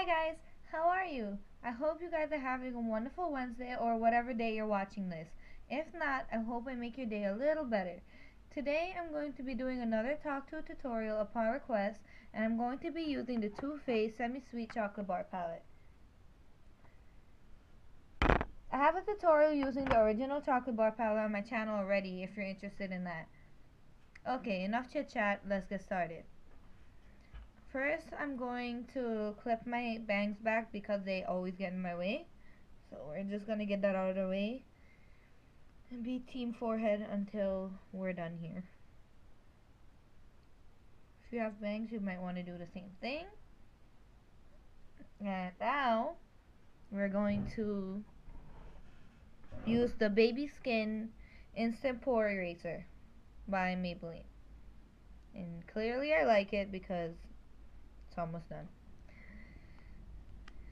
Hi guys, how are you? I hope you guys are having a wonderful Wednesday or whatever day you're watching this. If not, I hope I make your day a little better. Today I'm going to be doing another Talk To tutorial upon request, and I'm going to be using the Too Faced Semi-Sweet Chocolate Bar Palette. I have a tutorial using the original chocolate bar palette on my channel already if you're interested in that. Okay, enough chit chat, let's get started. First, I'm going to clip my bangs back because they always get in my way. So we're just gonna get that out of the way and be team forehead until we're done here. If you have bangs, you might want to do the same thing. And now we're going to use the Baby Skin Instant Pore Eraser by Maybelline. And clearly I like it because it's almost done.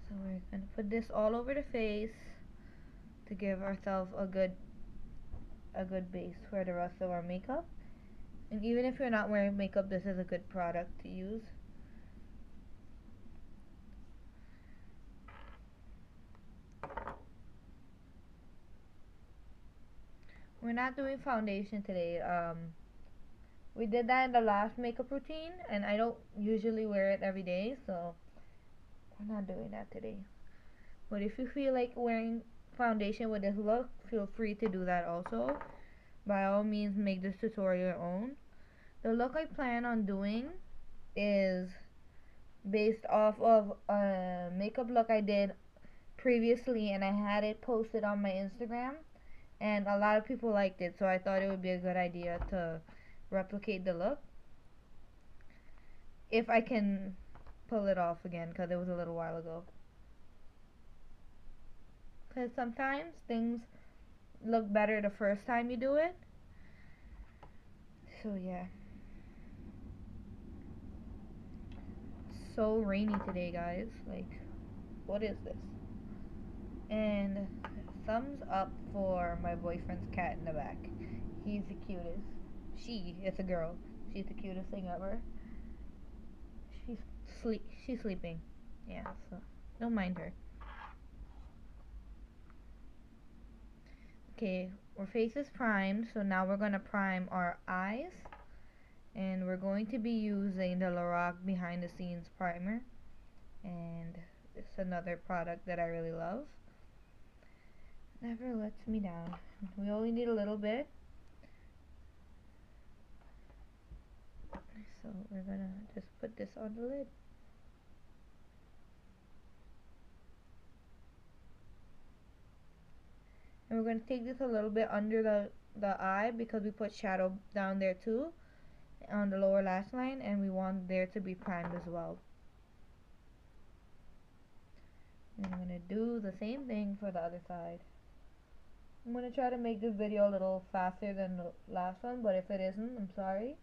So we're gonna put this all over the face to give ourselves a good base for the rest of our makeup. And even if you're not wearing makeup, this is a good product to use. We're not doing foundation today. We did that in the last makeup routine, and I don't usually wear it every day, so we're not doing that today. But if you feel like wearing foundation with this look, feel free to do that also. By all means, make this tutorial your own. The look I plan on doing is based off of a makeup look I did previously, and I had it posted on my Instagram, and a lot of people liked it, so I thought it would be a good idea to replicate the look if I can pull it off again, because it was a little while ago. Because sometimes things look better the first time you do it. So yeah. So rainy today, guys. Like, what is this? And thumbs up for my boyfriend's cat in the back. He's the cutest. It's a girl. She's the cutest thing ever. She's sleeping. Yeah, so don't mind her. Okay, our face is primed, so now we're gonna prime our eyes. And we're going to be using the Lorac Behind the Scenes Primer. And it's another product that I really love. Never lets me down. We only need a little bit. So we're gonna just put this on the lid. And we're going to take this a little bit under the eye because we put shadow down there too on the lower lash line, and we want there to be primed as well. And I'm going to do the same thing for the other side. I'm going to try to make this video a little faster than the last one, but if it isn't, I'm sorry.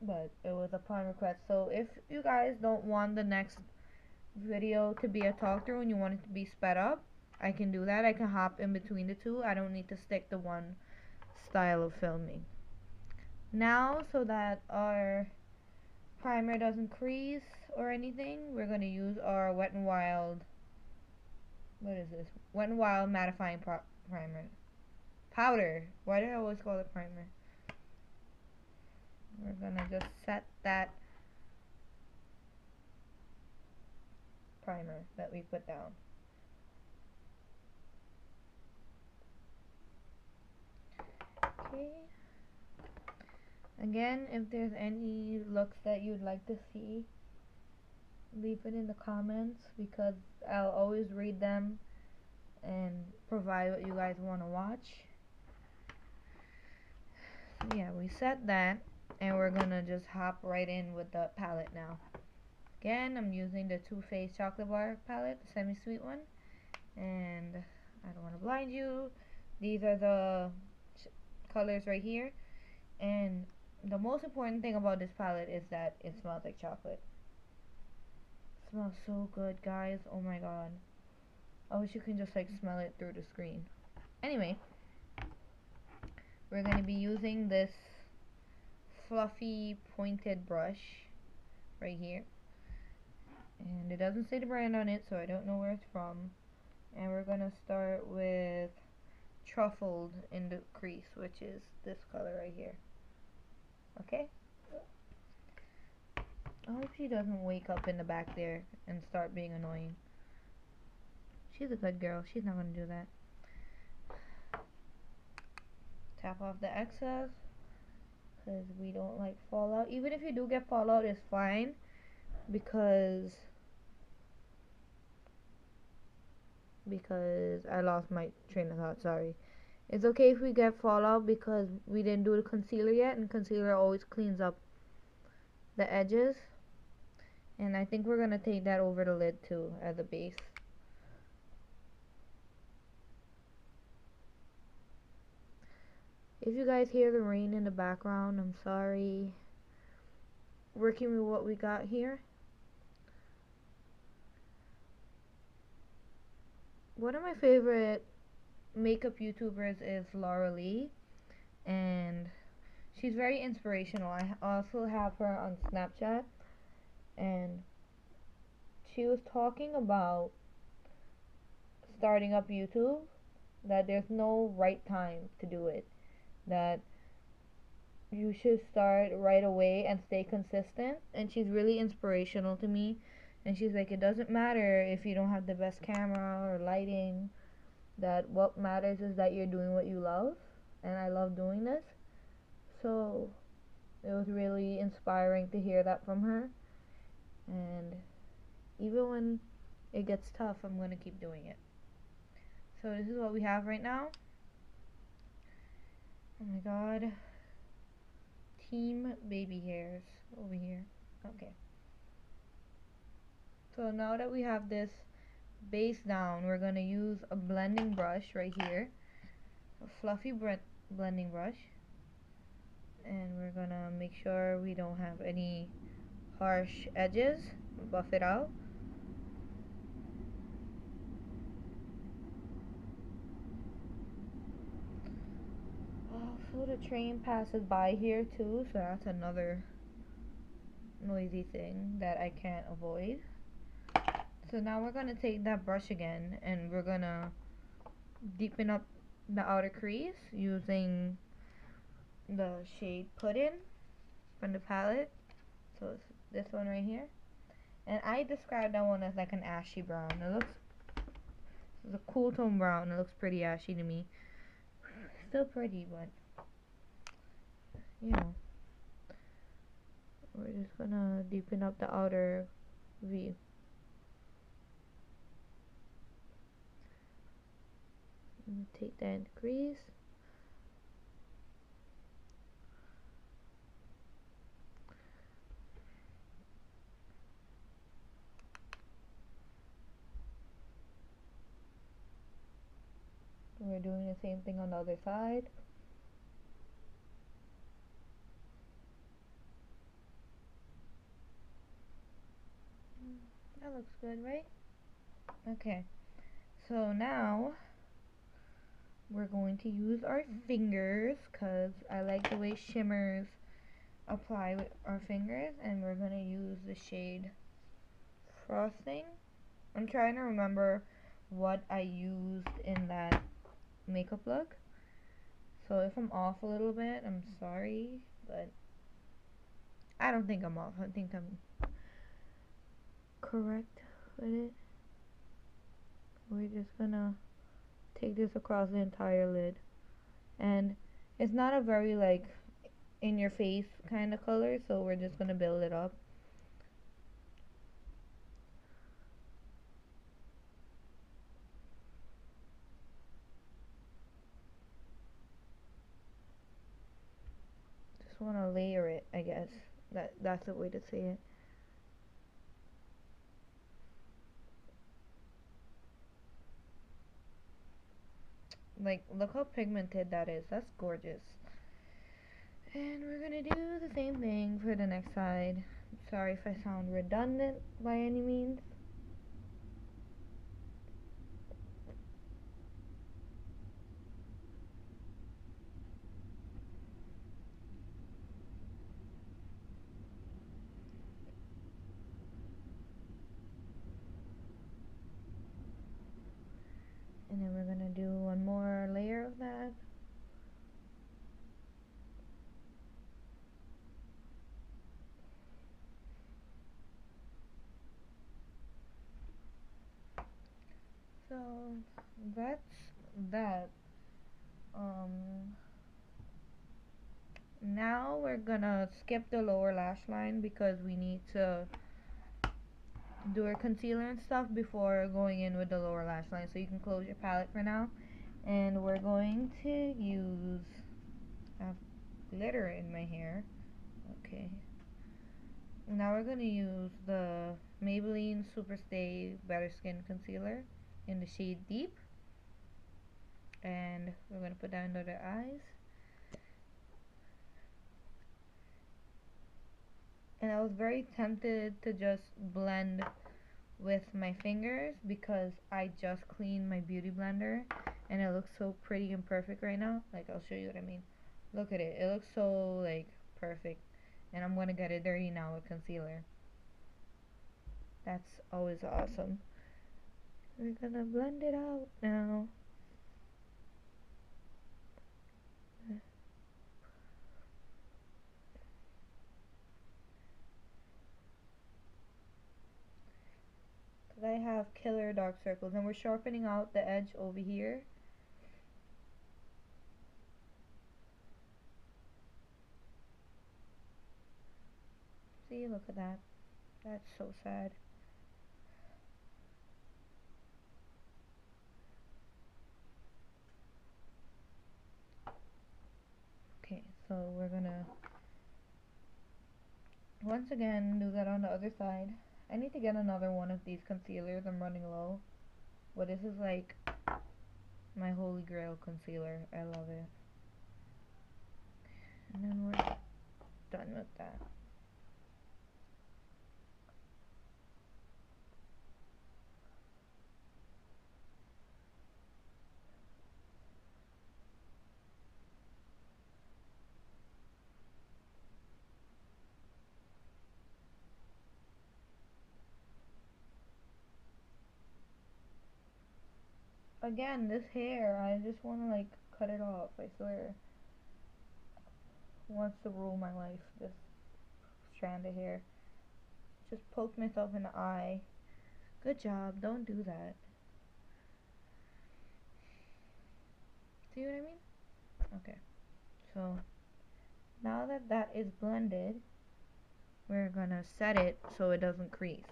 But it was upon request. So if you guys don't want the next video to be a talk through and you want it to be sped up, I can do that. I can hop in between the two. I don't need to stick to one style of filming. Now, so that our primer doesn't crease or anything, we're going to use our Wet n Wild, what is this? Wet n Wild mattifying primer. Powder. Why do I always call it primer? We're going to just set that primer that we put down. Okay. Again, if there's any looks that you'd like to see, leave it in the comments because I'll always read them and provide what you guys want to watch. So yeah, we set that, and we're gonna just hop right in with the palette now. Again, I'm using the Too Faced Chocolate Bar palette, the semi-sweet one, and I don't want to blind you. These are the colors right here, and the most important thing about this palette is that it smells like chocolate. It smells so good, guys. Oh my god. I wish you can just like smell it through the screen. Anyway, we're going to be using this fluffy pointed brush right here. And it doesn't say the brand on it, so I don't know where it's from. And we're gonna start with Truffled in the crease, which is this color right here. Okay? I hope she doesn't wake up in the back there and start being annoying. She's a good girl. She's not gonna do that. Tap off the excess, because we don't like fallout. Even if you do get fallout, it's fine, because I lost my train of thought, sorry. It's okay if we get fallout because we didn't do the concealer yet, and concealer always cleans up the edges. And I think we're going to take that over the lid too as a base. If you guys hear the rain in the background, I'm sorry. Working with what we got here. One of my favorite makeup YouTubers is Laura Lee, and she's very inspirational. I also have her on Snapchat, and she was talking about starting up YouTube, that there's no right time to do it, that you should start right away and stay consistent. And she's really inspirational to me, and she's like, it doesn't matter if you don't have the best camera or lighting, that what matters is that you're doing what you love. And I love doing this, so it was really inspiring to hear that from her. And even when it gets tough, I'm going to keep doing it. So this is what we have right now. Oh my god. Team baby hairs over here. Okay. So now that we have this base down, we're going to use a blending brush right here. A fluffy blending brush. And we're going to make sure we don't have any harsh edges. Buff it out. Also, the train passes by here too, so that's another noisy thing that I can't avoid. So now we're gonna take that brush again, and we're gonna deepen up the outer crease using the shade Puddin' from the palette. So it's this one right here. And I describe that one as like an ashy brown. It's a cool tone brown. It looks pretty ashy to me. Still pretty, but you know. We're just gonna deepen up the outer V. Take that in the crease. We're doing the same thing on the other side. That looks good, right? Okay. So now we're going to use our fingers, because I like the way shimmers apply with our fingers, and we're going to use the shade Frosting. I'm trying to remember what I used in that makeup look, so if I'm off a little bit, I'm sorry, but I don't think I'm off. I think I'm correct with it. We're just gonna take this across the entire lid, and it's not a very like in your face kind of color, so we're just gonna build it up. Just want to layer it, I guess. That's the way to say it. Like, look how pigmented that is. That's gorgeous. And we're gonna do the same thing for the next side. Sorry if I sound redundant by any means. So that's that. Um, Now we're gonna skip the lower lash line because we need to do our concealer and stuff before going in with the lower lash line. So you can close your palette for now. And we're going to use, I have glitter in my hair. Okay. Now we're gonna use the Maybelline Superstay Better Skin Concealer in the shade Deep. And we're gonna put that under the eyes. And I was very tempted to just blend with my fingers because I just cleaned my beauty blender and it looks so pretty and perfect right now. Like, I'll show you what I mean. Look at it. It looks so like perfect. And I'm gonna get it dirty now with concealer. That's always awesome. We're gonna blend it out now. I have killer dark circles and we're sharpening out the edge over here. See, look at that. That's so sad. Okay, so we're gonna once again do that on the other side. I need to get another one of these concealers. I'm running low. But this is like my holy grail concealer. I love it. And then we're done with that. Again, this hair, I just want to like cut it off. I swear. Wants to rule my life. This strand of hair. Just poked myself in the eye. Good job. Don't do that. See what I mean? Okay. So now that that is blended, we're gonna set it so it doesn't crease.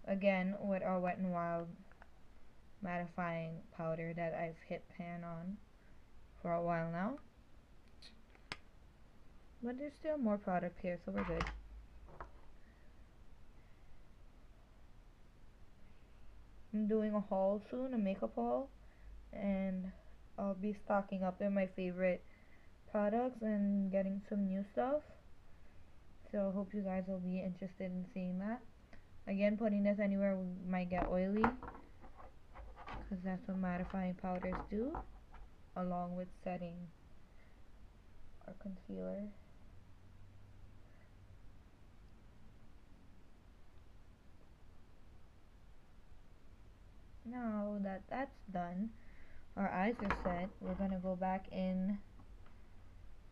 Again, with our Wet n Wild mattifying powder that I've hit pan on for a while now. But there's still more product here, so we're good. I'm doing a haul soon, a makeup haul, and I'll be stocking up in my favorite products and getting some new stuff. So I hope you guys will be interested in seeing that. Again, putting this anywhere might get oily, because that's what mattifying powders do, along with setting our concealer. Now that that's done, our eyes are set, we're gonna go back in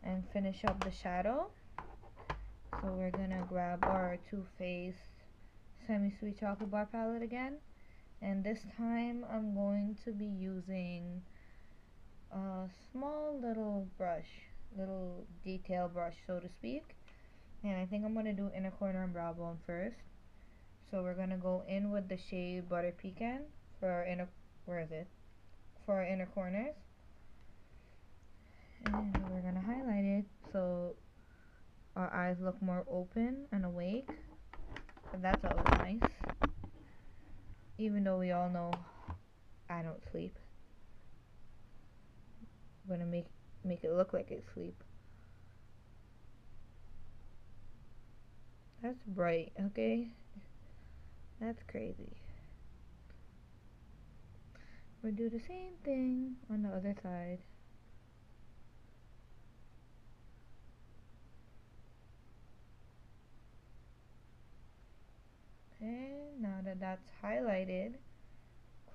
and finish up the shadow. So we're gonna grab our Too Faced Semi-Sweet Chocolate Bar palette again, and this time I'm going to be using a small little brush, little detail brush so to speak, and I think I'm gonna do inner corner and brow bone first. So we're gonna go in with the shade Butter Pecan for our inner, where is it? For our inner corners, and we're gonna highlight it so our eyes look more open and awake. So that's always nice. Even though we all know I don't sleep. I'm gonna make it look like I sleep. That's bright, okay? That's crazy. We'll do the same thing on the other side. Okay, now that that's highlighted,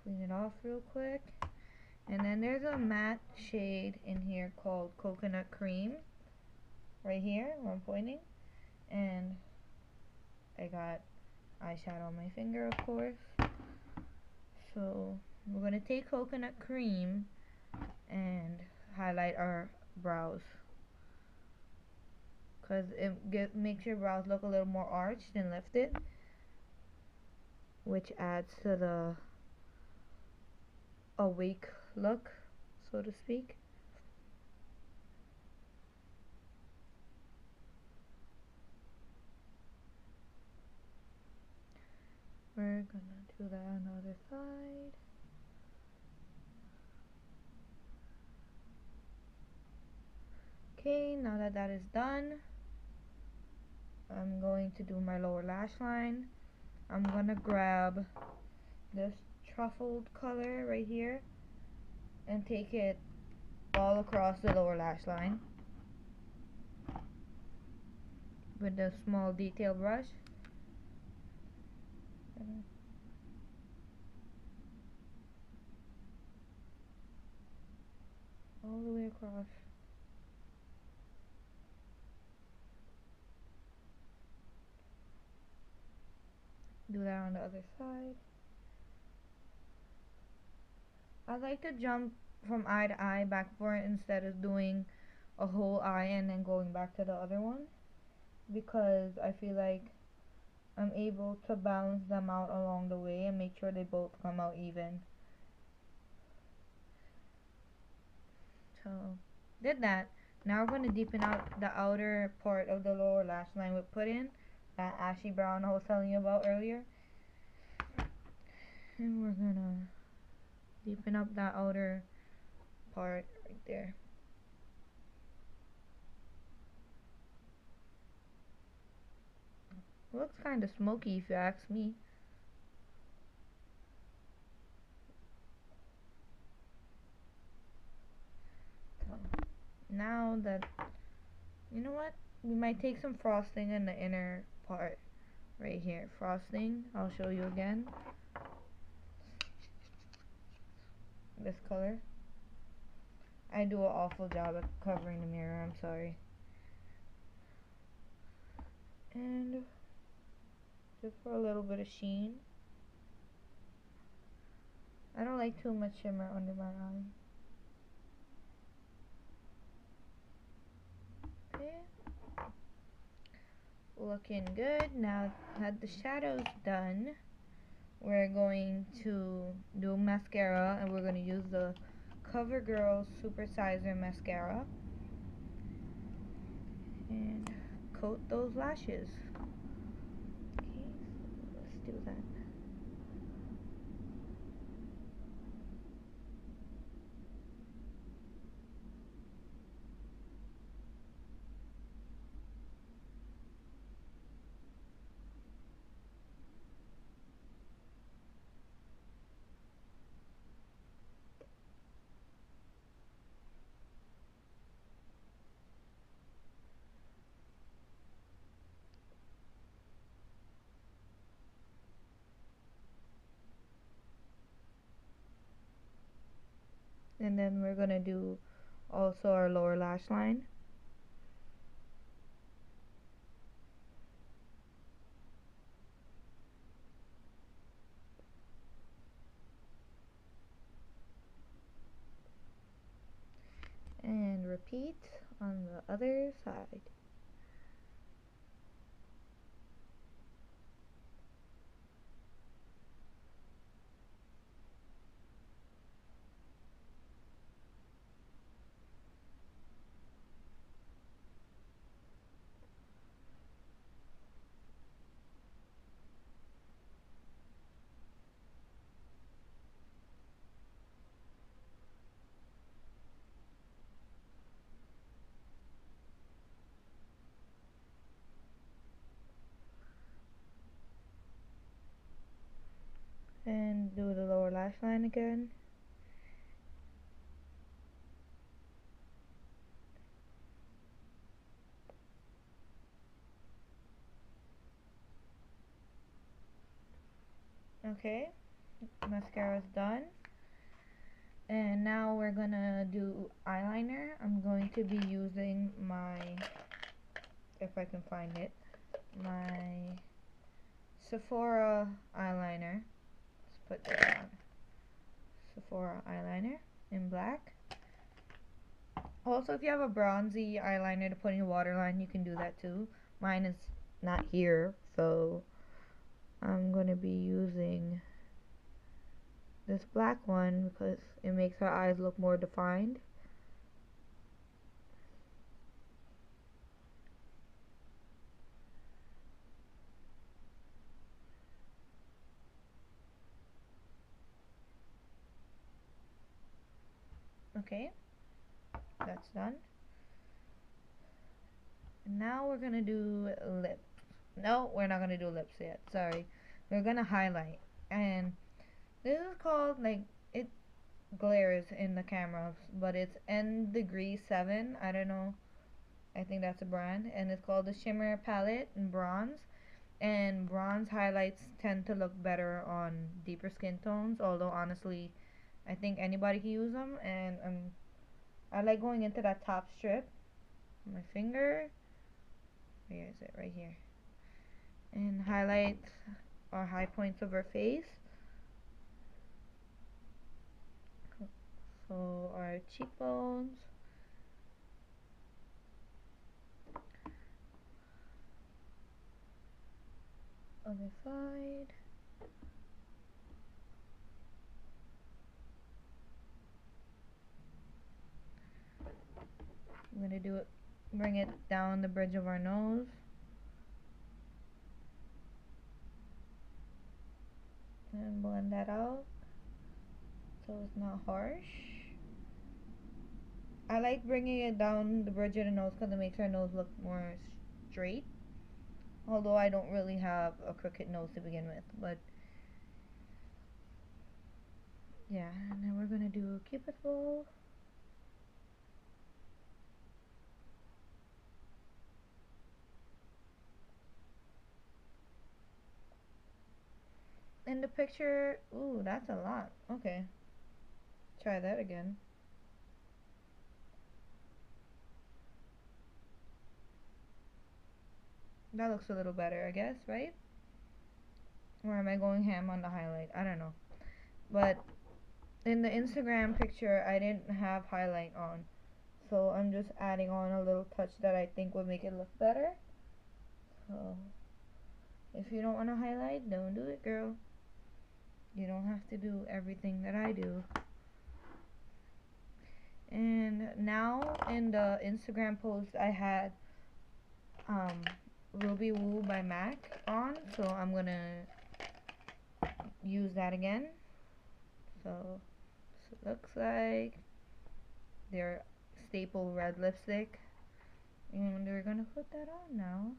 clean it off real quick. And then there's a matte shade in here called Coconut Cream, right here where I'm pointing. And I got eyeshadow on my finger, of course. So we're gonna take coconut cream and highlight our brows, because it makes your brows look a little more arched and lifted, which adds to the awake look, so to speak. We're gonna do that on the other side. Okay, now that that is done, I'm going to do my lower lash line. I'm gonna grab this truffled color right here and take it all across the lower lash line with a small detail brush. All the way across. Do that on the other side. I like to jump from eye to eye back and forth instead of doing a whole eye and then going back to the other one, because I feel like I'm able to balance them out along the way and make sure they both come out even. So, did that. Now we're going to deepen out the outer part of the lower lash line with put in that ashy brown I was telling you about earlier. And we're going to deepen up that outer part right there. Looks kind of smoky if you ask me. So, now that, you know what? We might take some frosting in the inner part right here. Frosting, I'll show you again. This color. I do an awful job at covering the mirror, I'm sorry. And just for a little bit of sheen. I don't like too much shimmer under my eye. Okay. Looking good. Now that the shadow's done, we're going to do mascara, and we're going to use the CoverGirl Super Sizer Mascara and coat those lashes. Okay, so let's do that. And then we're gonna do also our lower lash line. And repeat on the other side. And do the lower lash line again. Okay, mascara is done. And now we're gonna do eyeliner. I'm going to be using my, if I can find it, my Sephora eyeliner. Let's put that on. Sephora eyeliner in black. Also, if you have a bronzy eyeliner to put in your waterline, you can do that too. Mine is not here, so I'm going to be using this black one because it makes our eyes look more defined. Okay, that's done. And now we're gonna do lips. No, we're not gonna do lips yet. Sorry. We're gonna highlight. And this is called, like, it glares in the camera, but it's N Degree 7. I don't know. I think that's a brand. And it's called the Shimmer Palette in bronze. And bronze highlights tend to look better on deeper skin tones. Although, honestly, I think anybody can use them. And I like going into that top strip. My finger. Where is it? Right here. And highlight our high points of our face. So our cheekbones. Other side. I'm gonna do it, bring it down the bridge of our nose. And blend that out so it's not harsh. I like bringing it down the bridge of the nose because it makes our nose look more straight. Although I don't really have a crooked nose to begin with, but yeah. And then we're gonna do a cupid bow. In the picture, ooh, that's a lot. Okay, try that again. That looks a little better, I guess, right? Or am I going ham on the highlight? I don't know. But in the Instagram picture, I didn't have highlight on. So I'm just adding on a little touch that I think would make it look better. So if you don't want to highlight, don't do it, girl. You don't have to do everything that I do. And now in the Instagram post, I had Ruby Woo by MAC on. So I'm going to use that again. So it looks like their staple red lipstick. And we're going to put that on now.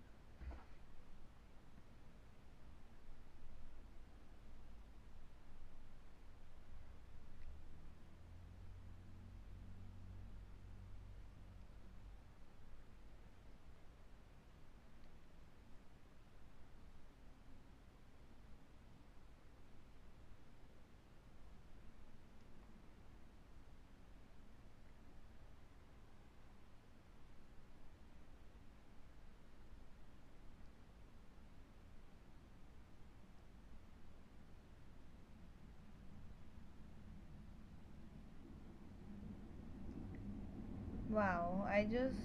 Wow, I just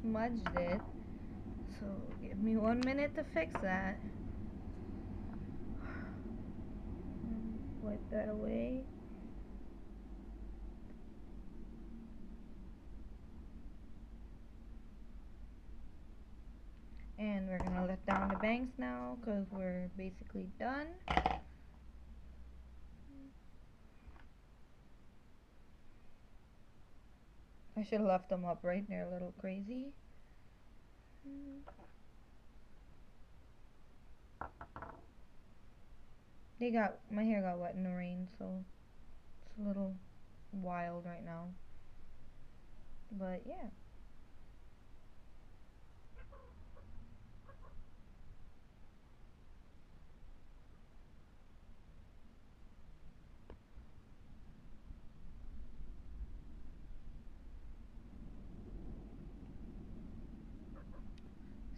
smudged it. So give me 1 minute to fix that. Wipe that away. And we're gonna let down the bangs now because we're basically done. I should have left them up, right? They're a little crazy. My hair got wet in the rain, so it's a little wild right now. But yeah.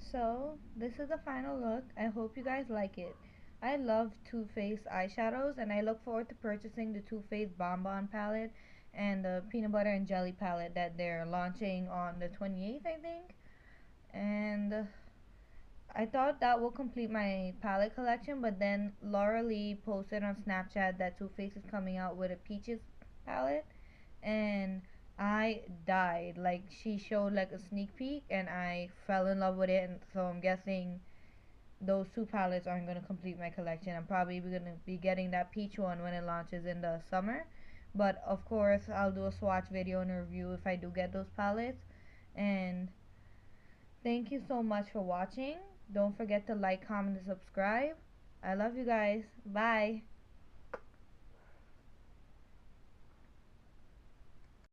So this is the final look. I hope you guys like it. I love Too Faced eyeshadows, and I look forward to purchasing the Too Faced Bonbon palette and the peanut butter and jelly palette that they're launching on the 28th, I think. And I thought that will complete my palette collection, but then Laura Lee posted on Snapchat that Too Faced is coming out with a peaches palette, and I died. Like, she showed like a sneak peek, and I fell in love with it. And so I'm guessing those two palettes aren't gonna complete my collection. I'm probably gonna be getting that peach one when it launches in the summer. But of course, I'll do a swatch video and a review if I do get those palettes. And thank you so much for watching. Don't forget to like, comment, and subscribe. I love you guys. Bye.